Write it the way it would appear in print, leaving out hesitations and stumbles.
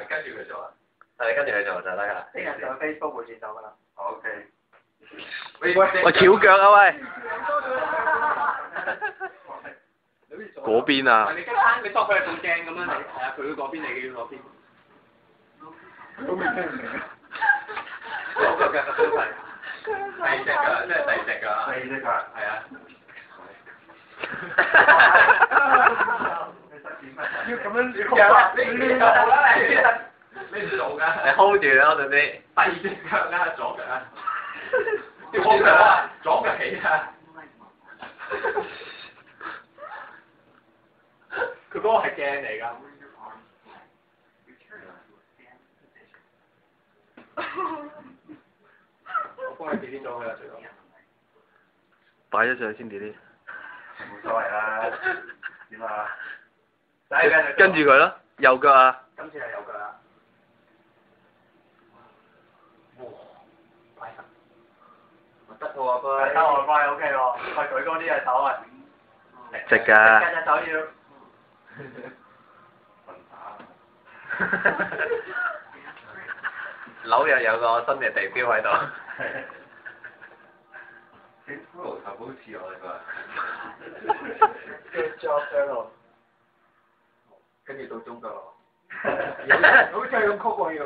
跟住佢做啊？係跟住佢做就得㗎啦。聽日上 Facebook 會見到㗎啦。OK。喂，翹腳啊喂！嗰邊啊？你你當佢係部鏡咁樣嚟，係啊，佢嗰邊你嘅嗰邊。都未聽唔明啊！左腳嘅都係第二隻㗎，即係第二隻㗎。第二隻腳。係啊。要咁樣你做啦你唔做㗎？你 hold 住啦，我哋第二隻腳啊，左腳啊。左腳啊，左腳起啊。佢嗰個係鏡嚟㗎。我幫你 delete 咗佢啦，最多。擺咗上去先 delete。冇所謂啦。點啊？跟住佢咯，右腳啊。今次係右腳啦。哇！得喎佢。得我乖 OK 喎，喂舉高啲隻手啊！直㗎。隻手要。紐約有個新嘅地標喺度。你骷髏頭好似我呢個。Good job, Carol。跟住到中國咯。好似係咁曲喎要。